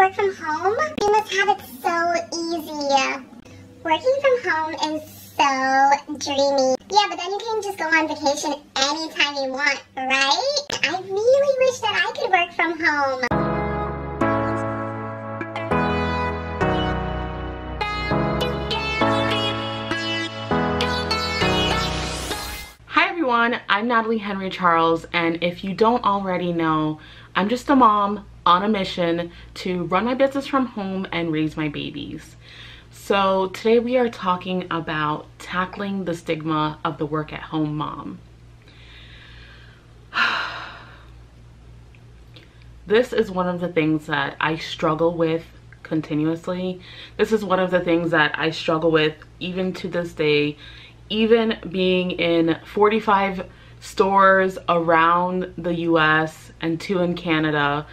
work from home? You must have it so easy. Working from home is so dreamy. Yeah, but then you can just go on vacation anytime you want, right? I really wish that I could work from home. Hi everyone, I'm Natalie Henry Charles, and if you don't already know, I'm just a mom on a mission to run my business from home and raise my babies. So today we are talking about tackling the stigma of the work at home mom. This is one of the things that I struggle with continuously. This is one of the things that I struggle with even to this day, even being in 45 stores around the US and 2 in Canada,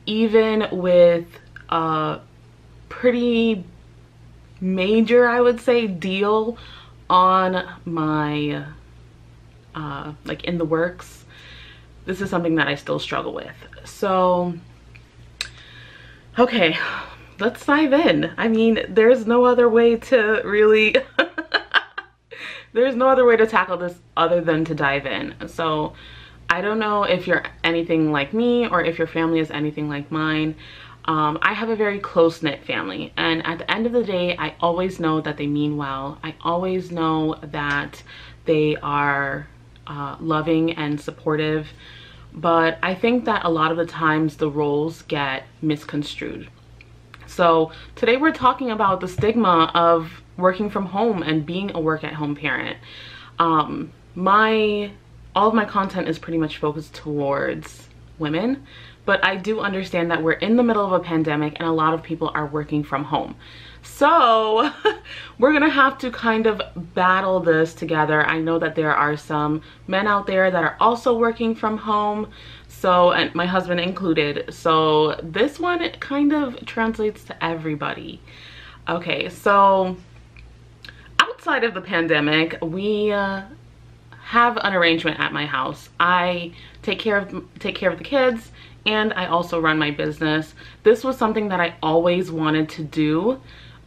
even with a pretty major, I would say, deal on my like in the works. This is something that I still struggle with. So okay, let's dive in. I mean, there's no other way to really there's no other way to tackle this other than to dive in. So I don't know if you're anything like me or if your family is anything like mine. I have a very close-knit family, and at the end of the day, I always know that they mean well. I always know that they are loving and supportive, but I think that a lot of the times the roles get misconstrued. So today we're talking about the stigma of working from home and being a work-at-home parent. All of my content is pretty much focused towards women, but I do understand that we're in the middle of a pandemic and a lot of people are working from home. So we're gonna have to kind of battle this together. I know that there are some men out there that are also working from home, so, and my husband included. So this one, it kind of translates to everybody. Okay, so outside of the pandemic, we have an arrangement at my house. I take care of the kids, and I also run my business. This was something that I always wanted to do,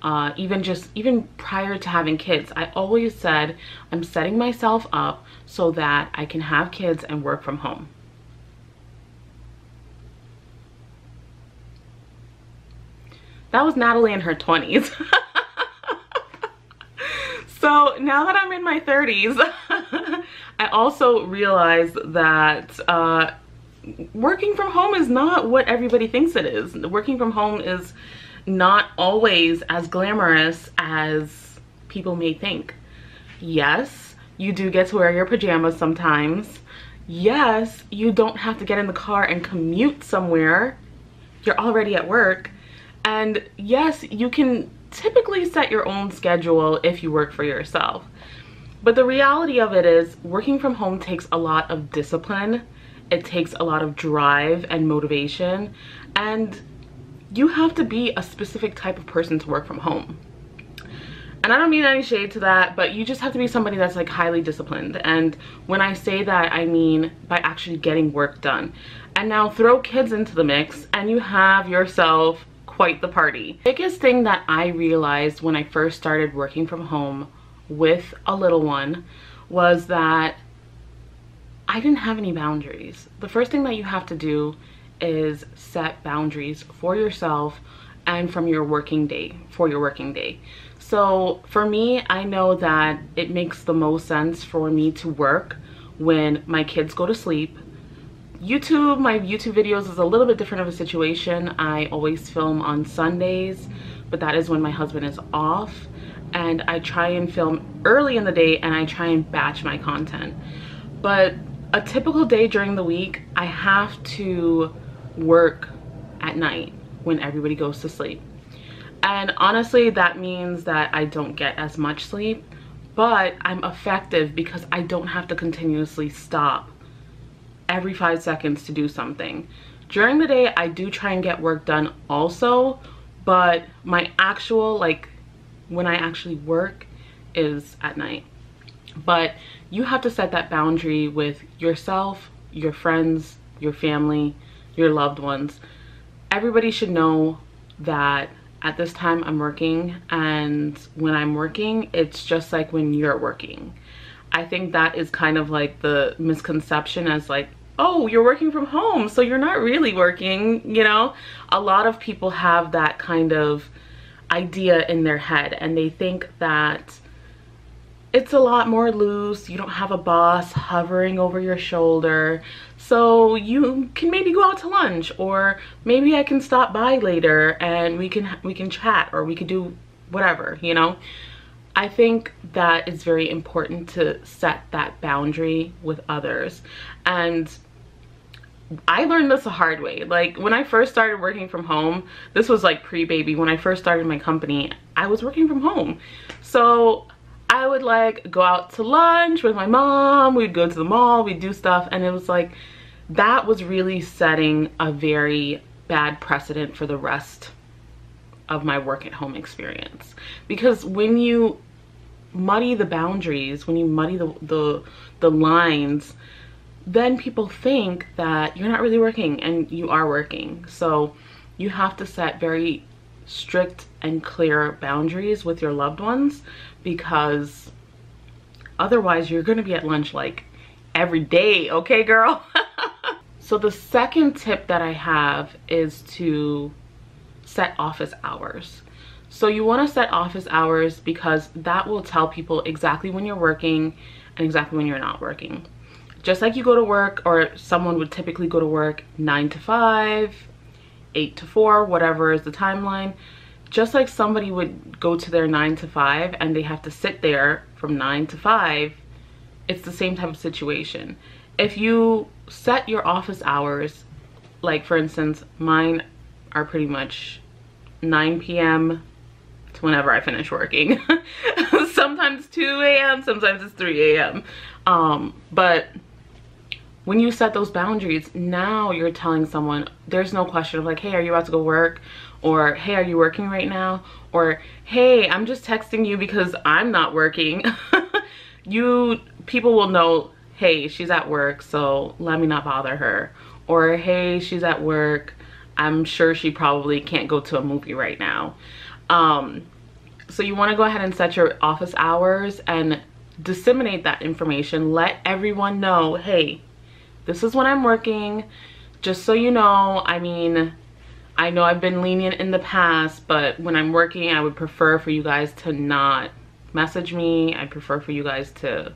even prior to having kids. I always said, I'm setting myself up so that I can have kids and work from home. That was Natalie in her 20s. So now that I'm in my 30s, I also realized that working from home is not what everybody thinks it is. Working from home is not always as glamorous as people may think. Yes, you do get to wear your pajamas sometimes. Yes, you don't have to get in the car and commute somewhere. You're already at work. And yes, you can typically set your own schedule if you work for yourself. But the reality of it is, working from home takes a lot of discipline. It takes a lot of drive and motivation, and you have to be a specific type of person to work from home. And I don't mean any shade to that, but you just have to be somebody that's like highly disciplined. And when I say that, I mean by actually getting work done. And now throw kids into the mix and you have yourself quite the party. The biggest thing that I realized when I first started working from home with a little one was that I didn't have any boundaries. The first thing that you have to do is set boundaries for yourself and from your working day, for your working day. So for me, I know that it makes the most sense for me to work when my kids go to sleep. My YouTube videos is a little bit different of a situation. I always film on Sundays, but that is when my husband is off. And I try and film early in the day, and I try and batch my content. But a typical day during the week, I have to work at night when everybody goes to sleep. And honestly, that means that I don't get as much sleep, but I'm effective because I don't have to continuously stop every 5 seconds to do something. During the day, I do try and get work done also, but my actual, like, when I actually work is at night. But you have to set that boundary with yourself, your friends, your family, your loved ones. Everybody should know that at this time I'm working, and when I'm working, it's just like when you're working. I think that is kind of like the misconception as like, oh, you're working from home, so you're not really working, you know? A lot of people have that kind of idea in their head, and they think that it's a lot more loose. You don't have a boss hovering over your shoulder, so you can maybe go out to lunch, or maybe I can stop by later and we can chat, or we could do whatever, you know? I think that it's very important to set that boundary with others. And I learned this the hard way. Like when I first started working from home, this was like pre-baby. When I first started my company, I was working from home. So I would like go out to lunch with my mom, we'd go to the mall, we'd do stuff, and it was like, that was really setting a very bad precedent for the rest of my work at home experience. Because when you muddy the boundaries, when you muddy the lines, then people think that you're not really working, and you are working. So you have to set very strict and clear boundaries with your loved ones, because otherwise you're going to be at lunch like every day, okay girl? So the second tip that I have is to set office hours. So you want to set office hours because that will tell people exactly when you're working and exactly when you're not working. Just like you go to work, or someone would typically go to work 9 to 5, 8 to 4, whatever is the timeline. Just like somebody would go to their 9 to 5 and they have to sit there from 9 to 5, it's the same type of situation. If you set your office hours, like for instance, mine are pretty much 9 p.m. to whenever I finish working. Sometimes 2 a.m., sometimes it's 3 a.m. But when you set those boundaries, now you're telling someone, there's no question of like, hey, are you about to go work? Or hey, are you working right now? Or hey, I'm just texting you because I'm not working. People will know, hey, she's at work, so let me not bother her. Or hey, she's at work, I'm sure she probably can't go to a movie right now. So you want to go ahead and set your office hours and disseminate that information. Let everyone know, hey, this is when I'm working, just so you know. I mean, I know I've been lenient in the past, but when I'm working, I would prefer for you guys to not message me. I prefer for you guys to,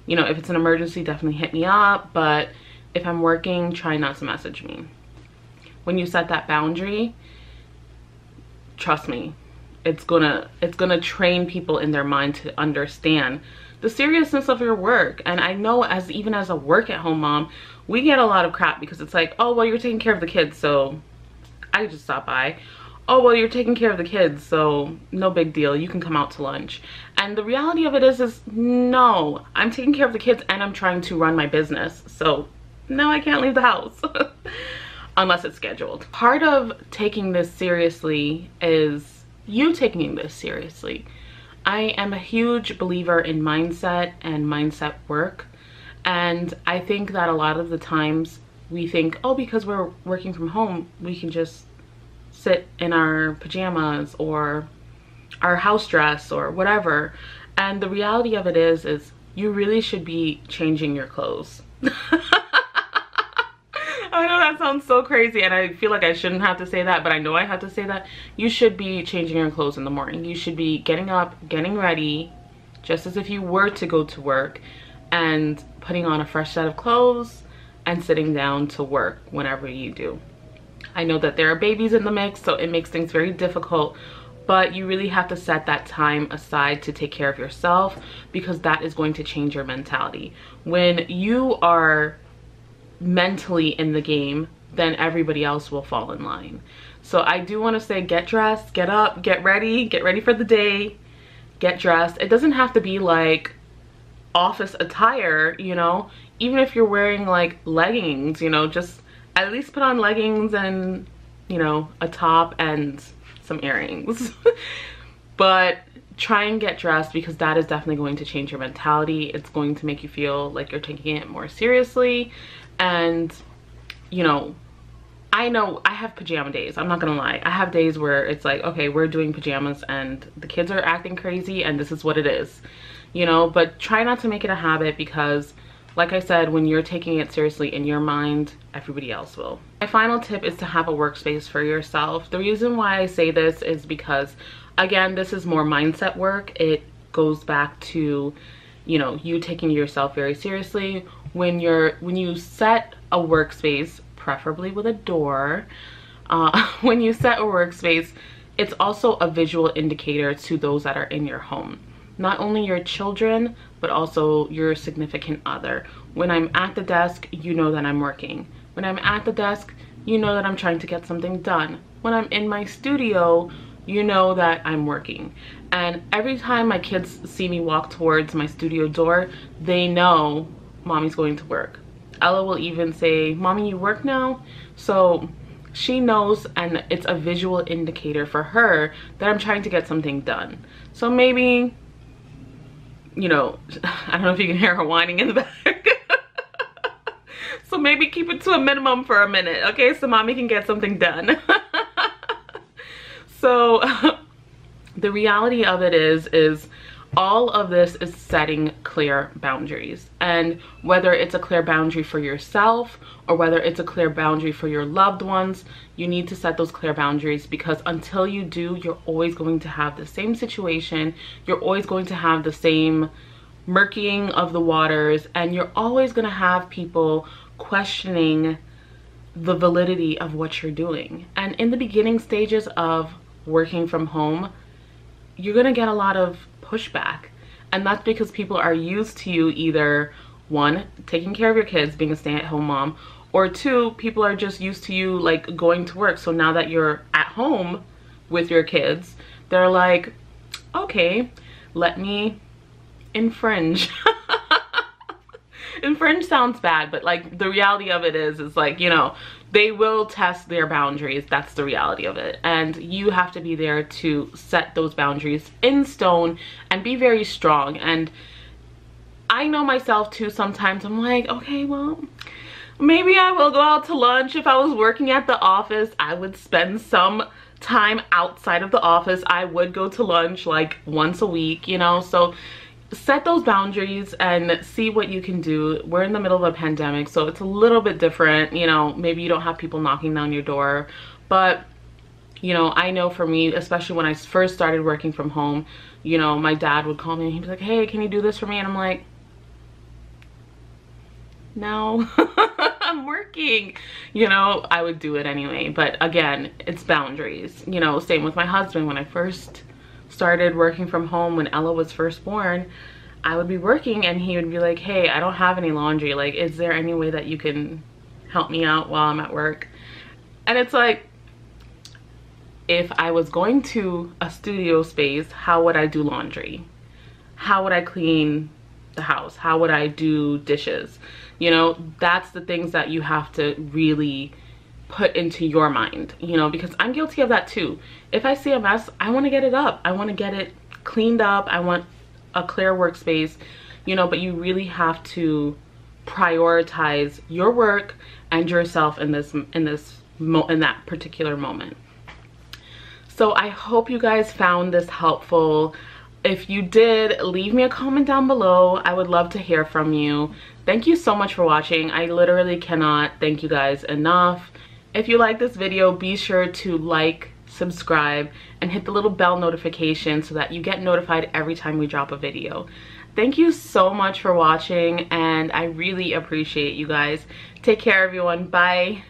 you know, if it's an emergency, definitely hit me up, but if I'm working, try not to message me. When you set that boundary, trust me, it's gonna train people in their mind to understand the seriousness of your work. And I know, even as a work at home mom, we get a lot of crap because it's like, oh, well, you're taking care of the kids, so I just stop by. Oh, well, you're taking care of the kids, so no big deal, you can come out to lunch. And the reality of it is no, I'm taking care of the kids and I'm trying to run my business, so no, I can't leave the house. Unless it's scheduled. Part of taking this seriously is you taking this seriously. I am a huge believer in mindset and mindset work. And I think that a lot of the times we think, oh, because we're working from home, we can just sit in our pajamas or our house dress or whatever. And the reality of it is you really should be changing your clothes. I know that sounds so crazy, and I feel like I shouldn't have to say that, but I know I have to say that. You should be changing your clothes in the morning. You should be getting up, getting ready, just as if you were to go to work, and putting on a fresh set of clothes and sitting down to work whenever you do. I know that there are babies in the mix, so it makes things very difficult, but you really have to set that time aside to take care of yourself, because that is going to change your mentality. When you are mentally in the game, then everybody else will fall in line. So I do want to say, get dressed, get up, get ready for the day, get dressed. It doesn't have to be like office attire, you know. Even if you're wearing like leggings, you know, just at least put on leggings and, you know, a top and some earrings. But try and get dressed, because that is definitely going to change your mentality. It's going to make you feel like you're taking it more seriously. And, you know, I know I have pajama days. I'm not gonna lie. I have days where it's like, okay, we're doing pajamas and the kids are acting crazy and this is what it is, you know, but try not to make it a habit because like I said, when you're taking it seriously in your mind, everybody else will. My final tip is to have a workspace for yourself. The reason why I say this is because, again, this is more mindset work. It goes back to, you know, you taking yourself very seriously. When you set a workspace, preferably with a door, when you set a workspace, it's also a visual indicator to those that are in your home. Not only your children, but also your significant other. When I'm at the desk, you know that I'm working. When I'm at the desk, you know that I'm trying to get something done. When I'm in my studio, you know that I'm working. And every time my kids see me walk towards my studio door, they know mommy's going to work. Ella will even say, "Mommy, you work now?" So she knows, and it's a visual indicator for her that I'm trying to get something done. So maybe, you know, I don't know if you can hear her whining in the back. So maybe keep it to a minimum for a minute, okay? So mommy can get something done. So the reality of it is all of this is setting clear boundaries. And whether it's a clear boundary for yourself or whether it's a clear boundary for your loved ones, you need to set those clear boundaries, because until you do, you're always going to have the same situation. You're always going to have the same murkying of the waters, and you're always going to have people questioning the validity of what you're doing. And in the beginning stages of working from home, you're going to get a lot of pushback, and that's because people are used to you either, one, taking care of your kids, being a stay-at-home mom, or two, people are just used to you like going to work. So now that you're at home with your kids, they're like, okay, let me infringe. Infringe sounds bad, but like the reality of it is like, you know, they will test their boundaries. That's the reality of it. And you have to be there to set those boundaries in stone and be very strong. And I know myself too, sometimes I'm like, okay, well, maybe I will go out to lunch. If I was working at the office, I would spend some time outside of the office. I would go to lunch like once a week, you know. So set those boundaries and see what you can do. We're in the middle of a pandemic, so it's a little bit different, you know. Maybe you don't have people knocking down your door, but you know, I know for me, especially when I first started working from home, you know, my dad would call me and he'd be like, "Hey, can you do this for me?" And I'm like, no. I'm working, you know. I would do it anyway, but again, it's boundaries, you know. Same with my husband. When I first started working from home, when Ella was first born, I would be working and he would be like, "Hey, I don't have any laundry, like, is there any way that you can help me out while I'm at work?" And it's like, if I was going to a studio space, how would I do laundry? How would I clean the house? How would I do dishes? You know, that's the things that you have to really put into your mind, you know, because I'm guilty of that too. If I see a mess, I want to get it up. I want to get it cleaned up. I want a clear workspace, you know, but you really have to prioritize your work and yourself in that particular moment. So I hope you guys found this helpful. If you did, leave me a comment down below. I would love to hear from you. Thank you so much for watching. I literally cannot thank you guys enough. If you like this video, be sure to like, subscribe, and hit the little bell notification so that you get notified every time we drop a video. Thank you so much for watching, and I really appreciate you guys. Take care, everyone. Bye.